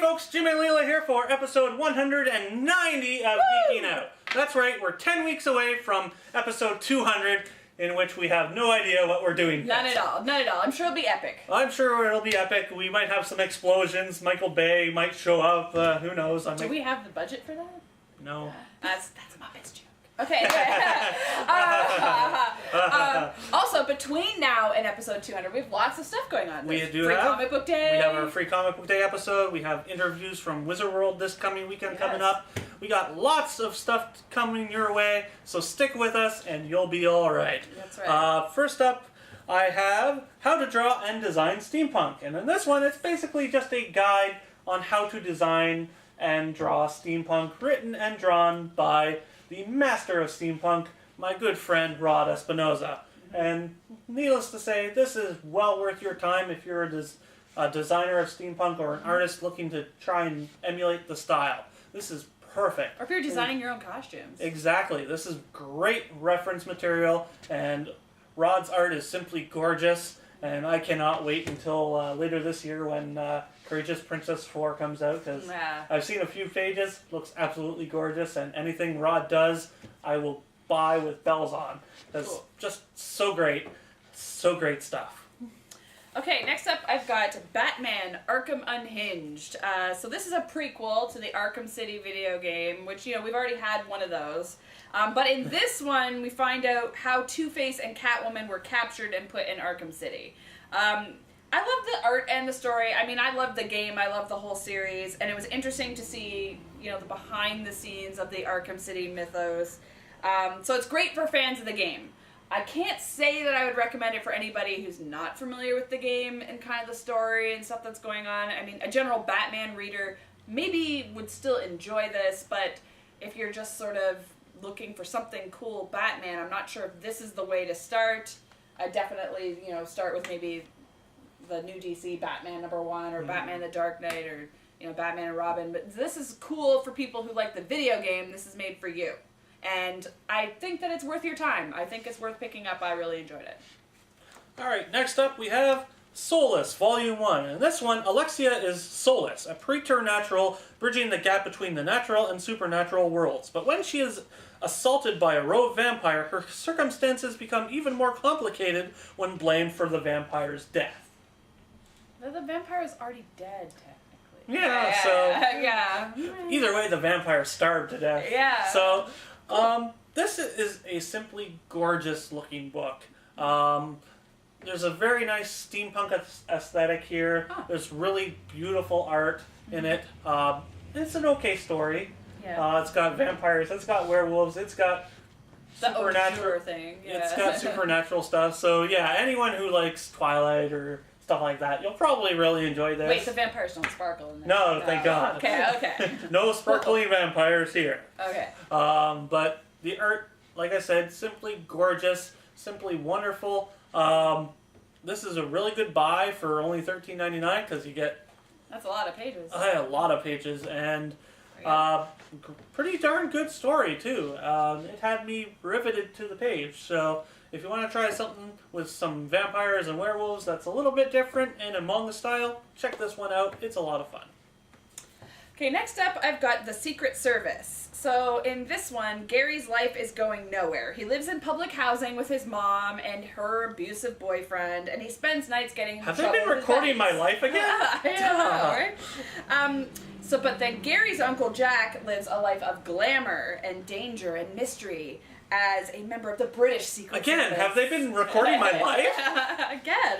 folks, Jim and Leila here for episode 190 of Geeking Out. That's right, we're 10 weeks away from episode 200, in which we have no idea what we're doing None next. at all, none at all. I'm sure it'll be epic. I'm sure it'll be epic. We might have some explosions. Michael Bay might show up. Who knows? Do we have the budget for that? No. That's a Muppets joke. Okay. Also, between now and episode 200, we have lots of stuff going on. We do Free have. Comic Book Day. We have our Free Comic Book Day episode. We have interviews from Wizard World this coming weekend coming up. We got lots of stuff coming your way, so stick with us and you'll be alright. That's right. First up, I have How to Draw and Design Steampunk. And in this one, it's basically just a guide on how to design and draw steampunk, written and drawn by the master of steampunk, my good friend Rod Espinoza. And needless to say, this is well worth your time if you're a designer of steampunk or an artist looking to try and emulate the style. This is perfect. Or if you're designing your own costumes. Exactly. This is great reference material, and Rod's art is simply gorgeous, and I cannot wait until later this year when Courageous Princess 4 comes out, because I've seen a few pages, looks absolutely gorgeous, and anything Rod does, I will buy with bells on. That's just so great stuff. Okay, next up I've got Batman Arkham Unhinged. So this is a prequel to the Arkham City video game, which, you know, we've already had one of those. But in this one, we find out how Two-Face and Catwoman were captured and put in Arkham City. I love the art and the story. I mean, I love the game. I love the whole series. And it was interesting to see, you know, the behind the scenes of the Arkham City mythos. So it's great for fans of the game. I can't say that I would recommend it for anybody who's not familiar with the game and kind of the story and stuff that's going on. I mean, a general Batman reader maybe would still enjoy this, but if you're just sort of looking for something cool Batman, I'm not sure if this is the way to start. I'd definitely, you know, start with maybe the new DC Batman #1 or Batman the Dark Knight or, you know, Batman and Robin. But this is cool for people who like the video game. This is made for you. And I think that it's worth your time. I think it's worth picking up. I really enjoyed it. Alright, next up we have Soulless, Volume 1. In this one, Alexia is Soulless, a preternatural bridging the gap between the natural and supernatural worlds. But when she is assaulted by a rogue vampire, her circumstances become even more complicated when blamed for the vampire's death. The vampire is already dead, technically. Yeah. Either way, the vampire starved to death. Yeah. So, this is a simply gorgeous looking book. There's a very nice steampunk aesthetic here. There's really beautiful art in it. It's an okay story. Yeah. It's got vampires, it's got werewolves, it's got supernatural thing. Yeah. It's got supernatural stuff. So yeah, anyone who likes Twilight or stuff like that, you'll probably really enjoy this. Wait, the vampires don't sparkle in this. No, thank God. Okay. No sparkling vampires here. Okay. But the art, like I said, simply gorgeous, simply wonderful. This is a really good buy for only $13.99 because you get... That's a lot of pages. A lot of pages, and pretty darn good story, too. It had me riveted to the page, so if you want to try something with some vampires and werewolves that's a little bit different and in manga style, check this one out. It's a lot of fun. Okay, next up I've got The Secret Service. So in this one, Gary's life is going nowhere. He lives in public housing with his mom and her abusive boyfriend, and he spends nights getting in trouble. Have they been recording my life again? I don't know, right? But then Gary's Uncle Jack lives a life of glamour and danger and mystery as a member of the British Secret Service. Again, have they been recording my life? Again,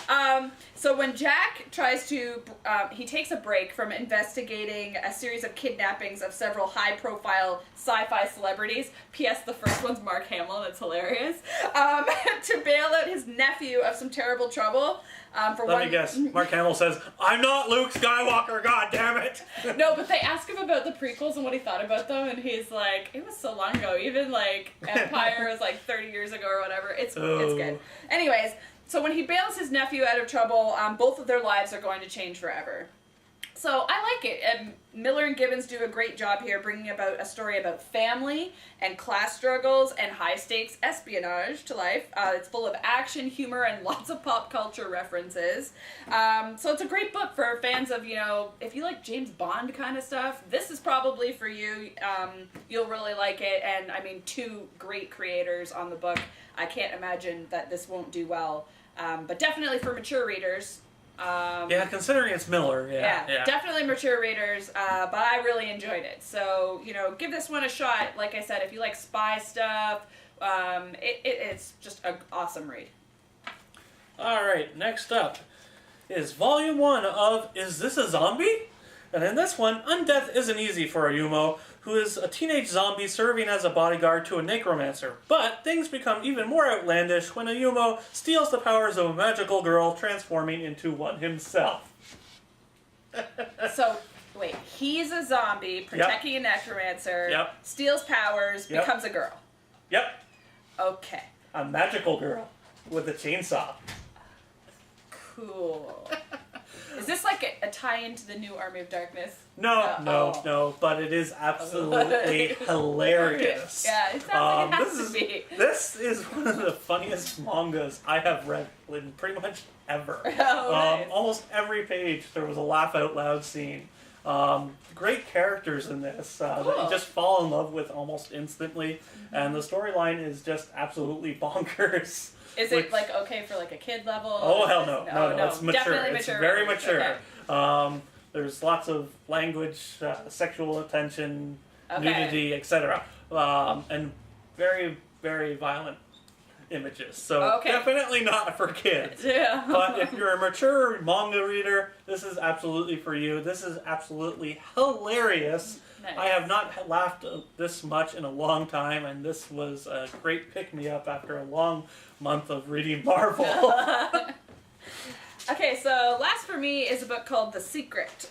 right? So when Jack tries to, he takes a break from investigating a series of kidnappings of several high-profile sci-fi celebrities. P.S. The first one's Mark Hamill, that's hilarious. To bail out his nephew of some terrible trouble. Let me guess. Mark Hamill says, "I'm not Luke Skywalker, god damn it!" No, but they ask him about the prequels and what he thought about them, and he's like, it was so long ago. Even, like, Empire was, like, 30 years ago or whatever. It's good. Anyways, so when he bails his nephew out of trouble, both of their lives are going to change forever. So I like it. Miller and Gibbons do a great job here bringing about a story about family and class struggles and high-stakes espionage to life. It's full of action, humor, and lots of pop culture references. So it's a great book for fans of, if you like James Bond kind of stuff, this is probably for you. You'll really like it. And, I mean, 2 great creators on the book. I can't imagine that this won't do well. But definitely for mature readers. Yeah, considering it's Miller, yeah. Definitely mature readers, but I really enjoyed it. So, give this one a shot. Like I said, if you like spy stuff, it's just an awesome read. Alright, next up is Volume 1 of Is This a Zombie? And in this one, undeath isn't easy for a Yumo, who is a teenage zombie serving as a bodyguard to a necromancer. But things become even more outlandish when a Yumo steals the powers of a magical girl, transforming into one himself. So, wait, he's a zombie, protecting a necromancer, steals powers, becomes a girl. Yep. Okay. A magical girl with a chainsaw. Cool. Is this like a tie-in to the new Army of Darkness? No, but it is absolutely hilarious. Yeah, it sounds like it has to be. This is one of the funniest mangas I have read in pretty much ever. Nice. Almost every page there was a laugh out loud scene. Great characters in this that you just fall in love with almost instantly, and the storyline is just absolutely bonkers. Is it okay for a kid level? Oh hell no. No, it's mature. Definitely mature. It's very mature. Okay. There's lots of language, sexual attention, nudity, etc. And very, very violent images. So definitely not for kids. Yeah. But if you're a mature manga reader, this is absolutely for you. This is absolutely hilarious. Nice. I have not laughed this much in a long time, and this was a great pick-me-up after a long month of reading Marvel. Okay, so last for me is a book called The Secret.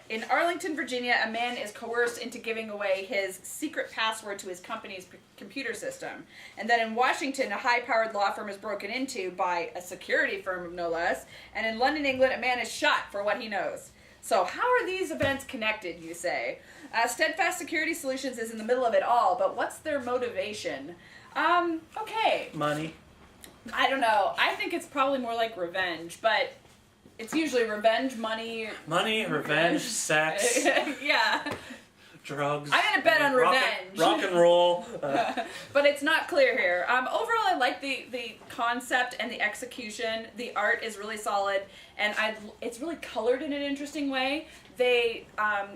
In Arlington, Virginia, a man is coerced into giving away his secret password to his company's computer system. And then in Washington, a high-powered law firm is broken into by a security firm, no less. And in London, England, a man is shot for what he knows. So how are these events connected, you say? Steadfast Security Solutions is in the middle of it all, but what's their motivation? Okay. Money. I don't know. I think it's probably more like revenge, but it's usually revenge, money... Money, revenge, sex. Yeah. Drugs. I'm going to bet on revenge. Rock and roll. But it's not clear here. Overall, I like the concept and the execution. The art is really solid, and it's really colored in an interesting way. They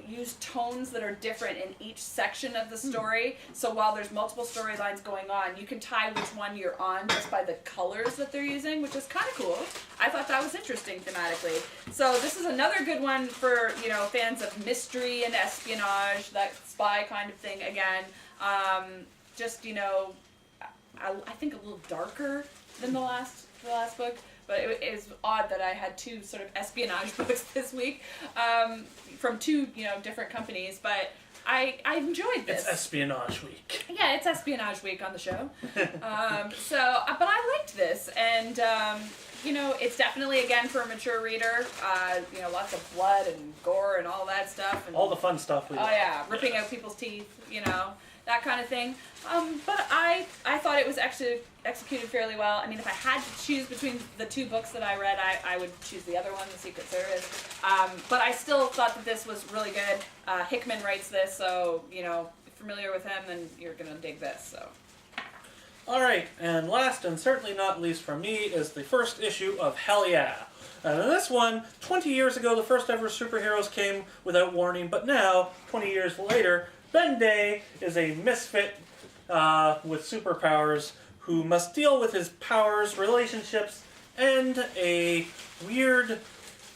use tones that are different in each section of the story. So while there's multiple storylines going on, you can tie which one you're on just by the colors that they're using, which is kind of cool. I thought that was interesting thematically. So this is another good one for, fans of mystery and espionage, that spy kind of thing again. I think a little darker than the last book. But it is odd that I had 2 sort of espionage books this week from 2, different companies. But I enjoyed this. It's Espionage Week. Yeah, it's Espionage Week on the show. But I liked this, and it's definitely again for a mature reader. Lots of blood and gore and all that stuff. And, all the fun stuff. Ripping out people's teeth. That kind of thing. But I thought it was executed fairly well. I mean, if I had to choose between the 2 books that I read, I would choose the other one, The Secret Service. But I still thought that this was really good. Hickman writes this, so, if you're familiar with him, then you're going to dig this. So. Alright, and last and certainly not least for me is the first issue of Hell Yeah. And in this one, 20 years ago, the first ever superheroes came without warning, but now, 20 years later, Ben Day is a misfit with superpowers who must deal with his powers, relationships, and a weird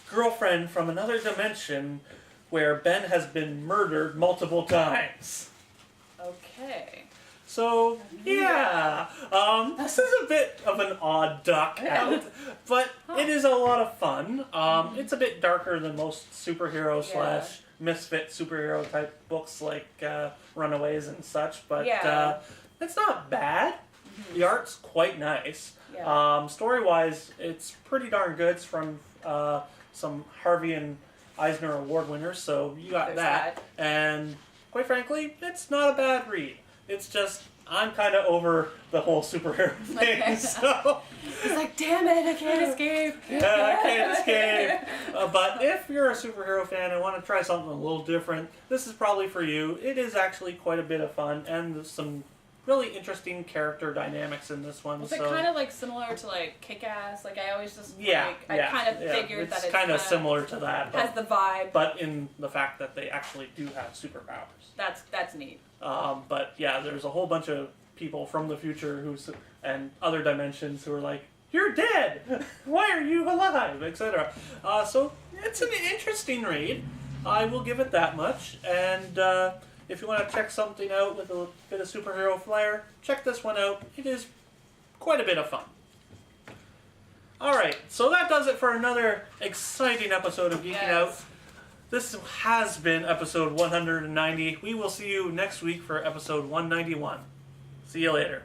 girlfriend from another dimension where Ben has been murdered multiple times. Okay. So, yeah. This is a bit of an odd duck out, but it is a lot of fun. It's a bit darker than most superhero slash misfit superhero type books like Runaways and such, but it's not bad. The art's quite nice. Story-wise, it's pretty darn good. It's from some Harvey and Eisner Award winners, so you got There's that. And quite frankly, it's not a bad read. It's just, I'm kind of over the whole superhero thing, so... He's like, damn it, I can't escape. I can't escape. But if you're a superhero fan and want to try something a little different, this is probably for you. It is actually quite a bit of fun, and there's some really interesting character dynamics in this one. Is it kind of like similar to like Kick-Ass? Like I always just I kind of figured that it's kind of similar to that. Has the vibe. But in the fact that they actually do have superpowers. That's neat. But yeah, there's a whole bunch of people from the future and other dimensions who are like, "You're dead! Why are you alive?" etc. So it's an interesting read. I will give it that much. And if you want to check something out with a bit of superhero flair, check this one out. It is quite a bit of fun. Alright, so that does it for another exciting episode of Geeking Out. This has been episode 190. We will see you next week for episode 191. See you later.